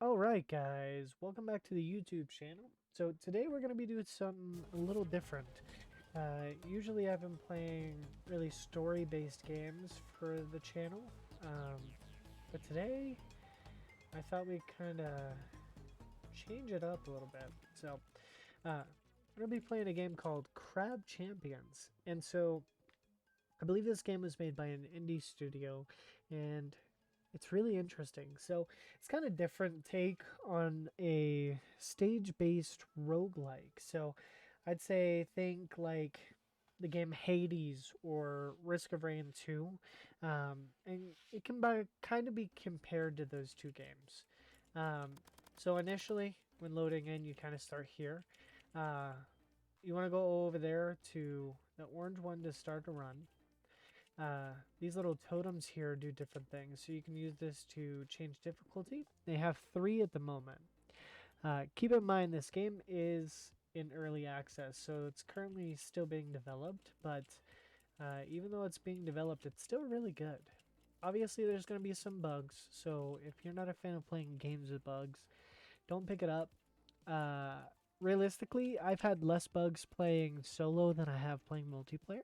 Alright guys, welcome back to the YouTube channel. So today we're going to be doing something a little different. Usually I've been playing really story-based games for the channel, but today I thought we'd kind of change it up a little bit. So we're going to be playing a game called Crab Champions. And so I believe this game was made by an indie studio, and it's really interesting. So it's kind of different take on a stage-based roguelike. So I'd say think like the game Hades or Risk of Rain 2. And it can kind of be compared to those two games. So initially, when loading in, you kind of start here. Uh, you want to go over there to the orange one to start to run. These little totems here do different things, so you can use this to change difficulty. They have 3 at the moment. Keep in mind this game is in early access, so it's currently still being developed, but even though it's being developed, it's still really good. Obviously, there's going to be some bugs, so if you're not a fan of playing games with bugs, don't pick it up. Uh, Realistically, I've had less bugs playing solo than I have playing multiplayer.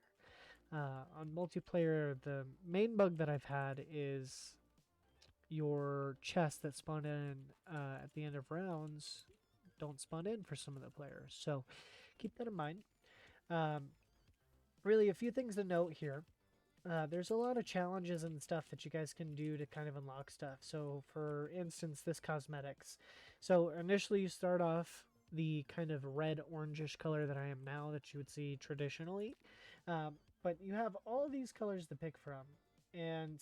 On multiplayer, the main bug that I've had is your chests that spawn in at the end of rounds don't spawn in for some of the players. So keep that in mind. Um, Really, a few things to note here. There's a lot of challenges and stuff that you guys can do to kind of unlock stuff. So, for instance, this cosmetics. So, initially, you start off the kind of red orangish color that I am now that you would see traditionally. But you have all of these colors to pick from, and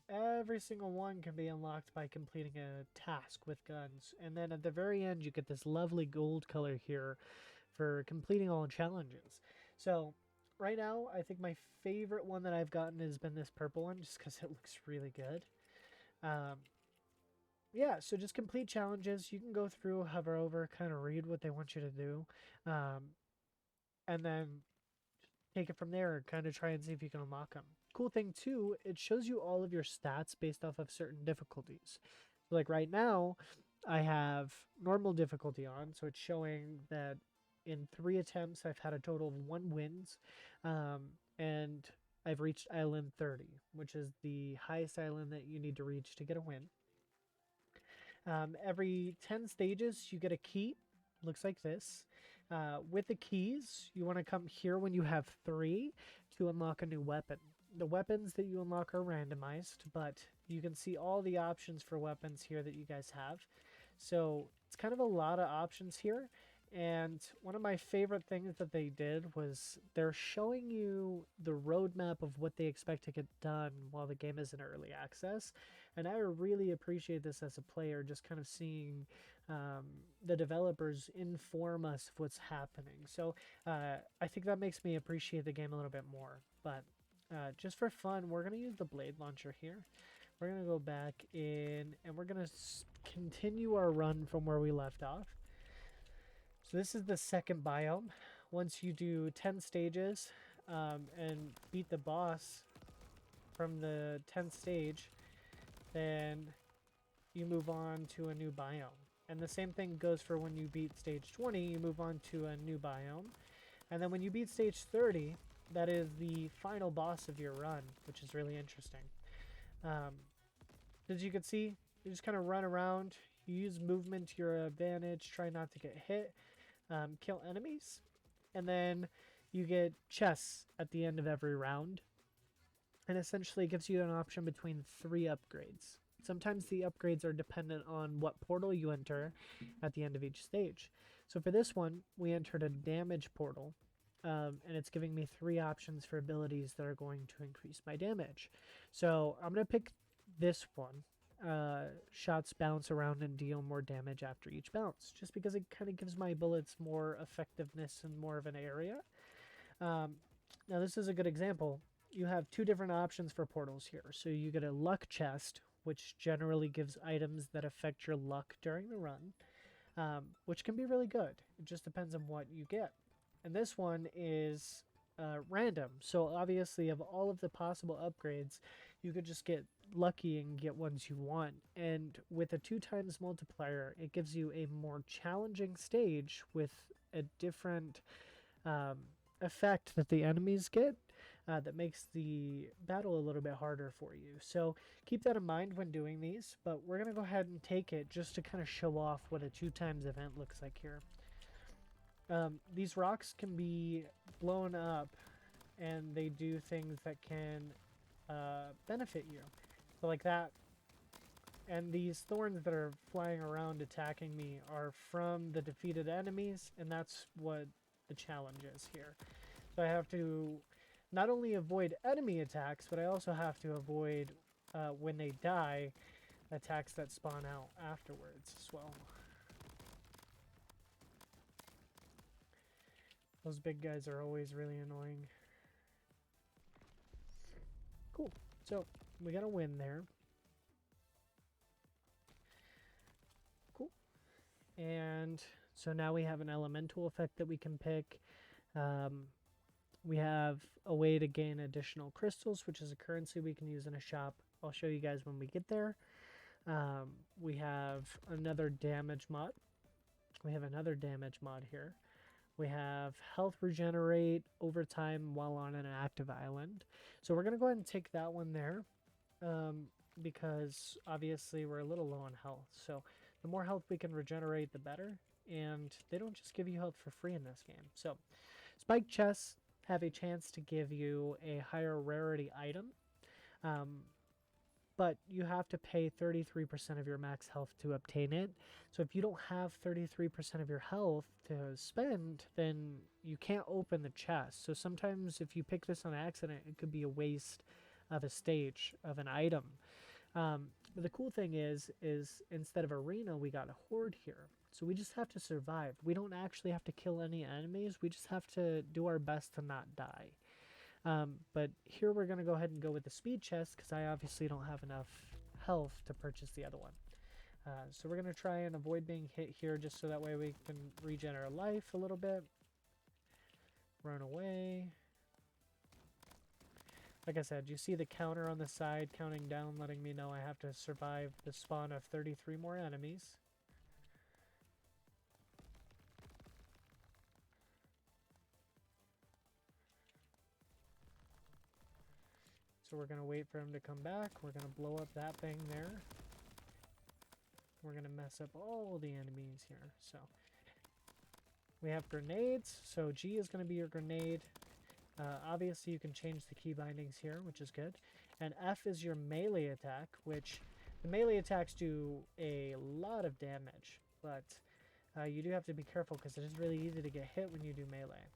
every single one can be unlocked by completing a task with guns. And then at the very end, you get this lovely gold color here for completing all challenges. So right now, I think my favorite one that I've gotten has been this purple one, just because it looks really good. Um, yeah, so just complete challenges. You can go through, hover over, kind of read what they want you to do, um, and then take it from there and kind of try and see if you can unlock them. Cool thing too, it shows you all of your stats based off of certain difficulties. So like right now, I have normal difficulty on, so it's showing that in 3 attempts I've had a total of 1 wins, and I've reached island 30, which is the highest island that you need to reach to get a win. Every 10 stages, you get a key. Looks like this. With the keys, you want to come here when you have 3 to unlock a new weapon. The weapons that you unlock are randomized, but you can see all the options for weapons here that you guys have. So it's kind of a lot of options here. And one of my favorite things that they did was they're showing you the roadmap of what they expect to get done while the game is in early access. And I really appreciate this as a player, just kind of seeing um, the developers inform us of what's happening. So I think that makes me appreciate the game a little bit more. But just for fun, we're going to use the blade launcher here. We're going to go back in and we're going to continue our run from where we left off. So this is the second biome. Once you do 10 stages and beat the boss from the 10th stage, then you move on to a new biome. And the same thing goes for when you beat stage 20, you move on to a new biome. And then when you beat stage 30, that is the final boss of your run, which is really interesting. Um, as you can see, you just kind of run around, you use movement to your advantage, try not to get hit, kill enemies, and then you get chests at the end of every round. And essentially it gives you an option between 3 upgrades. Sometimes the upgrades are dependent on what portal you enter at the end of each stage. So for this one, we entered a damage portal, and it's giving me 3 options for abilities that are going to increase my damage. So I'm going to pick this one. Shots bounce around and deal more damage after each bounce, just because it kind of gives my bullets more effectiveness in more of an area. Now this is a good example. You have 2 different options for portals here. So you get a luck chest, which generally gives items that affect your luck during the run, which can be really good. It just depends on what you get. And this one is random. So obviously of all of the possible upgrades, you could just get lucky and get ones you want. And with a 2x multiplier, it gives you a more challenging stage with a different um, effect that the enemies get that makes the battle a little bit harder for you. So keep that in mind when doing these, but we're going to go ahead and take it just to kind of show off what a 2x event looks like here. These rocks can be blown up and they do things that can benefit you. So like that. And these thorns that are flying around attacking me are from the defeated enemies, and that's what the challenge is here. So I have to not only avoid enemy attacks, but I also have to avoid, when they die, attacks that spawn out afterwards as well. Those big guys are always really annoying. Cool. So we got a win there. Cool. And so now we have an elemental effect that we can pick. We have a way to gain additional crystals, which is a currency we can use in a shop. I'll show you guys when we get there. We have another damage mod. We have another damage mod here. We have health regenerate over time while on an active island. So we're going to go ahead and take that one there because obviously we're a little low on health. So the more health we can regenerate, the better. And they don't just give you health for free in this game. So spike chests have a chance to give you a higher rarity item. But you have to pay 33% of your max health to obtain it. So if you don't have 33% of your health to spend, then you can't open the chest. So sometimes if you pick this on accident, it could be a waste of a stage of an item. But the cool thing is instead of arena, we got a horde here. So we just have to survive. We don't actually have to kill any enemies. We just have to do our best to not die. But here we're going to go ahead and go with the speed chest because I obviously don't have enough health to purchase the other one. So we're going to try and avoid being hit here just so that way we can regen our life a little bit. Run away. Like I said, you see the counter on the side counting down, letting me know I have to survive the spawn of 33 more enemies. So we're going to wait for him to come back. We're going to blow up that thing there. We're going to mess up all the enemies here. So we have grenades. So G is going to be your grenade. Obviously, you can change the key bindings here, which is good. And F is your melee attack, which the melee attacks do a lot of damage. But you do have to be careful because it is really easy to get hit when you do melee.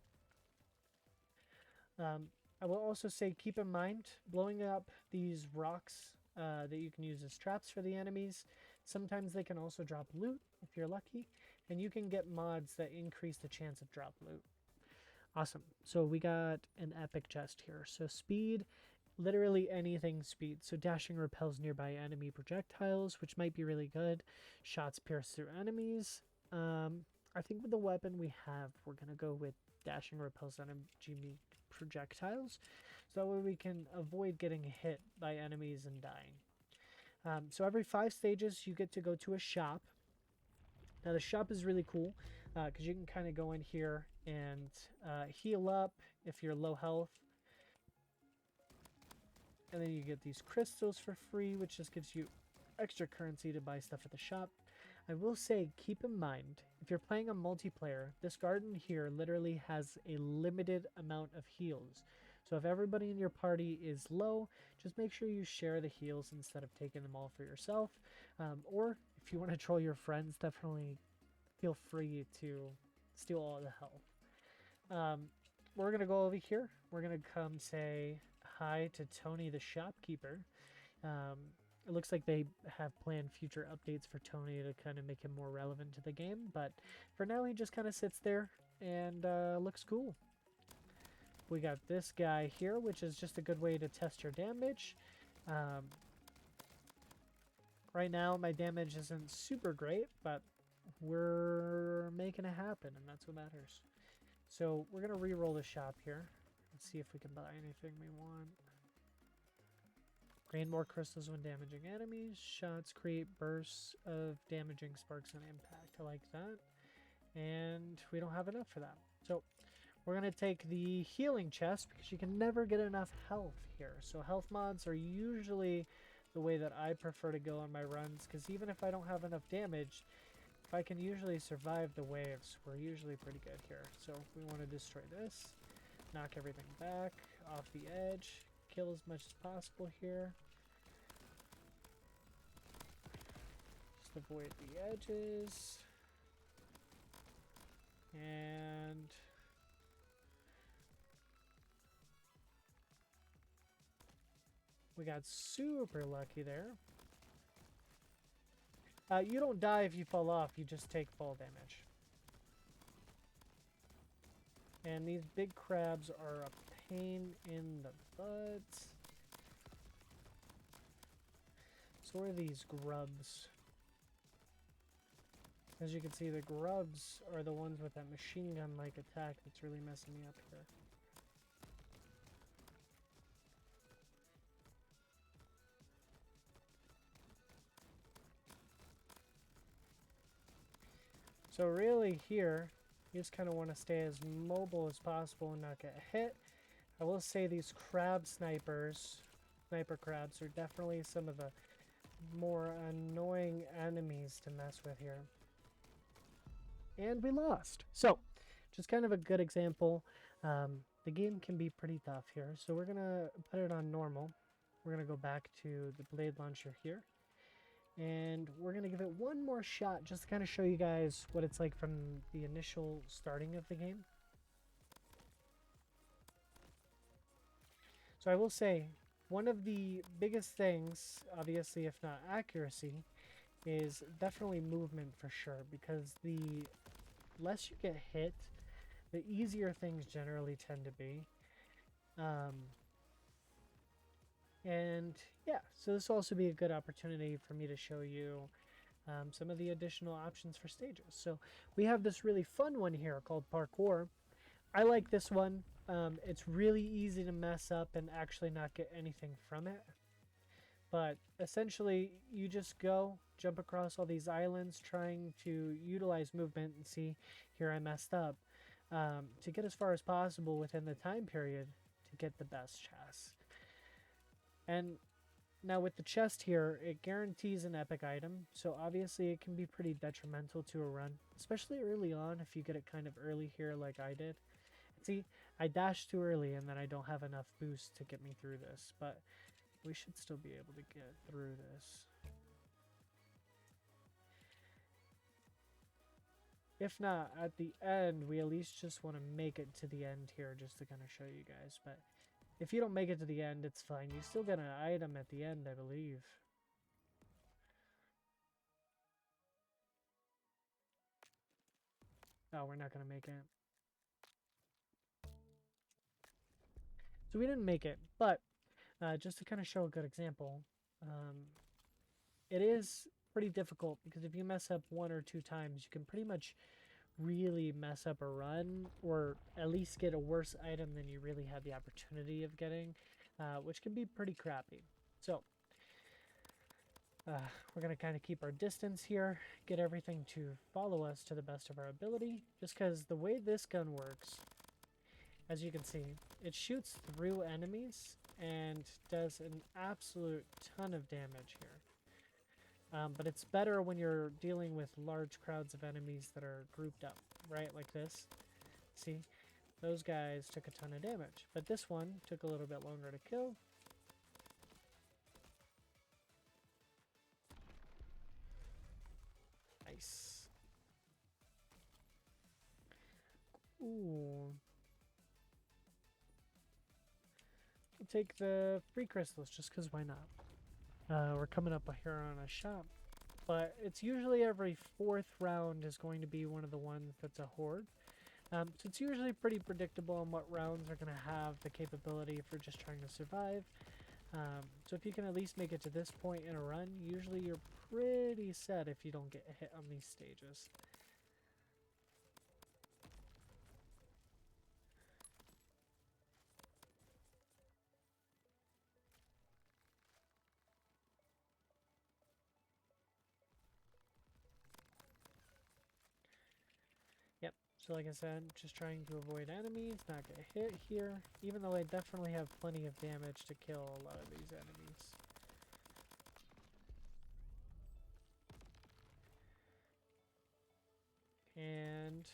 I will also say keep in mind blowing up these rocks that you can use as traps for the enemies. Sometimes they can also drop loot if you're lucky, and you can get mods that increase the chance of drop loot. Awesome. So we got an epic chest here. So speed, literally anything speed. So dashing repels nearby enemy projectiles, which might be really good. Shots pierce through enemies. I think with the weapon we have, we're going to go with dashing repels enemy projectiles. So that way we can avoid getting hit by enemies and dying. So every 5 stages you get to go to a shop. Now the shop is really cool because you can kind of go in here and heal up if you're low health. And then you get these crystals for free, which just gives you extra currency to buy stuff at the shop. I will say, keep in mind, if you're playing a multiplayer, this garden here literally has a limited amount of heals. So if everybody in your party is low, just make sure you share the heals instead of taking them all for yourself. Or if you want to troll your friends, definitely feel free to steal all the health. We're going to go over here. We're going to come say hi to Tony the shopkeeper. It looks like they have planned future updates for Tony to kind of make him more relevant to the game, but for now he just kind of sits there and looks cool. We got this guy here, which is just a good way to test your damage. Right now my damage isn't super great, but we're making it happen, and that's what matters. So we're going to re-roll the shop here and see if we can buy anything we want. Gain more crystals when damaging enemies. Shots create bursts of damaging sparks on impact. I like that. And we don't have enough for that. So we're going to take the healing chest because you can never get enough health here. So health mods are usually the way that I prefer to go on my runs, because even if I don't have enough damage, if I can usually survive the waves, we're usually pretty good here. So we want to destroy this, knock everything back off the edge, kill as much as possible here. Just avoid the edges. And we got super lucky there. You don't die if you fall off, you just take fall damage. And these big crabs are a pain in the butt. So are these grubs. As you can see, the grubs are the ones with that machine gun-like attack that's really messing me up here. So really here, you just kind of want to stay as mobile as possible and not get hit. I will say these crab snipers, sniper crabs, are definitely some of the more annoying enemies to mess with here. And we lost. So, just kind of a good example. The game can be pretty tough here. So we're going to put it on normal. We're going to go back to the blade launcher here. And we're going to give it one more shot just to kind of show you guys what it's like from the initial starting of the game. So I will say, one of the biggest things, obviously if not accuracy, is definitely movement for sure. Because the less you get hit, the easier things generally tend to be. And yeah, so this will also be a good opportunity for me to show you some of the additional options for stages. So we have this really fun one here called parkour. I like this one. It's really easy to mess up and actually not get anything from it. But essentially, you just go, jump across all these islands, trying to utilize movement, and see, here I messed up, to get as far as possible within the time period to get the best chest. And now with the chest here, it guarantees an epic item, so obviously it can be pretty detrimental to a run, especially early on if you get it kind of early here like I did. See, I dashed too early and then I don't have enough boost to get me through this, but we should still be able to get through this. If not, at the end, we at least just want to make it to the end here just to kind of show you guys, but if you don't make it to the end, it's fine. You still get an item at the end, I believe. Oh, we're not going to make it. So we didn't make it, but just to kind of show a good example, it is pretty difficult because if you mess up 1 or 2 times, you can pretty much really mess up a run, or at least get a worse item than you really had the opportunity of getting, which can be pretty crappy. So we're going to kind of keep our distance here, get everything to follow us to the best of our ability, just because the way this gun works, as you can see, it shoots through enemies and does an absolute ton of damage here. But it's better when you're dealing with large crowds of enemies that are grouped up, right? Like this. See? Those guys took a ton of damage. But this one took a little bit longer to kill. Nice. Ooh. We'll take the free crystals just because why not? We're coming up here on a shop, but it's usually every 4th round is going to be one of the ones that's a horde. So it's usually pretty predictable on what rounds are going to have the capability for just trying to survive. So if you can at least make it to this point in a run, usually you're pretty set if you don't get hit on these stages. So like I said, just trying to avoid enemies, not get hit here, even though I definitely have plenty of damage to kill a lot of these enemies. And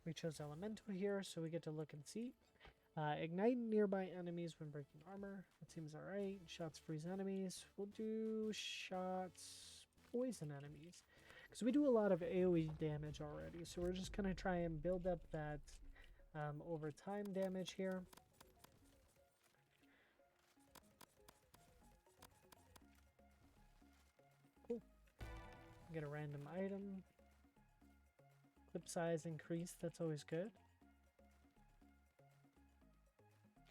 we chose Elemental here, so we get to look and see. Ignite nearby enemies when breaking armor. That seems alright. Shots freeze enemies. We'll do shots poison enemies. Because we do a lot of AoE damage already. So we're just going to try and build up that over time damage here. Cool. Get a random item. Clip size increased. That's always good.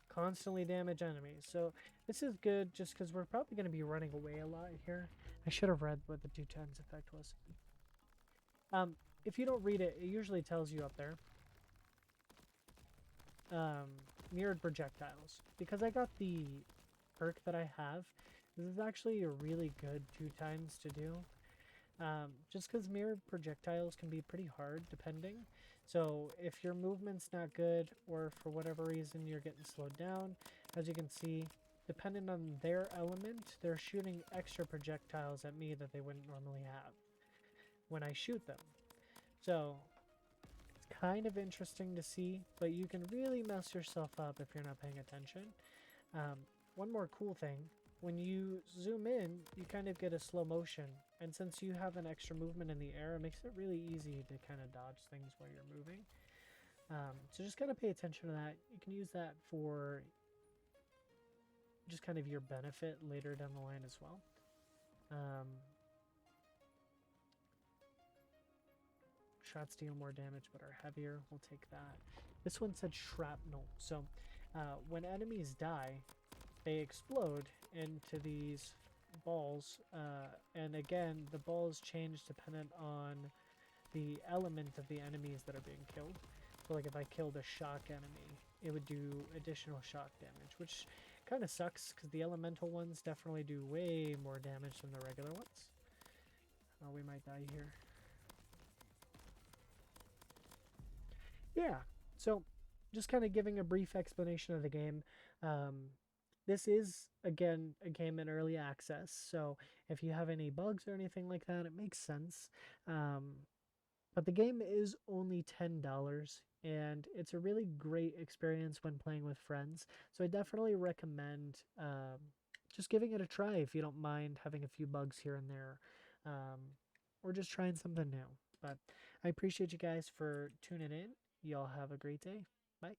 Constantly damage enemies. So this is good just because we're probably going to be running away a lot here. I should have read what the 2 times effect was. If you don't read it, it usually tells you up there. Mirrored projectiles. Because I got the perk that I have, this is actually a really good 2 times to do. Just because mirrored projectiles can be pretty hard depending. So if your movement's not good or for whatever reason you're getting slowed down, as you can see, depending on their element, they're shooting extra projectiles at me that they wouldn't normally have when I shoot them. So it's kind of interesting to see, but you can really mess yourself up if you're not paying attention. One more cool thing, when you zoom in, you kind of get a slow motion. And since you have an extra movement in the air, it makes it really easy to kind of dodge things while you're moving. So just kind of pay attention to that. You can use that for just kind of your benefit later down the line as well. Shots deal more damage but are heavier. We'll take that. This one said shrapnel. So when enemies die, they explode into these balls, and again the balls change dependent on the element of the enemies that are being killed. So like if I killed a shock enemy, it would do additional shock damage, which kind of sucks because the elemental ones definitely do way more damage than the regular ones. Oh, we might die here. Yeah, so just kind of giving a brief explanation of the game. This is, again, a game in early access, so if you have any bugs or anything like that, it makes sense. But the game is only $10, and it's a really great experience when playing with friends. So I definitely recommend just giving it a try if you don't mind having a few bugs here and there, or just trying something new. But I appreciate you guys for tuning in. Y'all have a great day. Bye.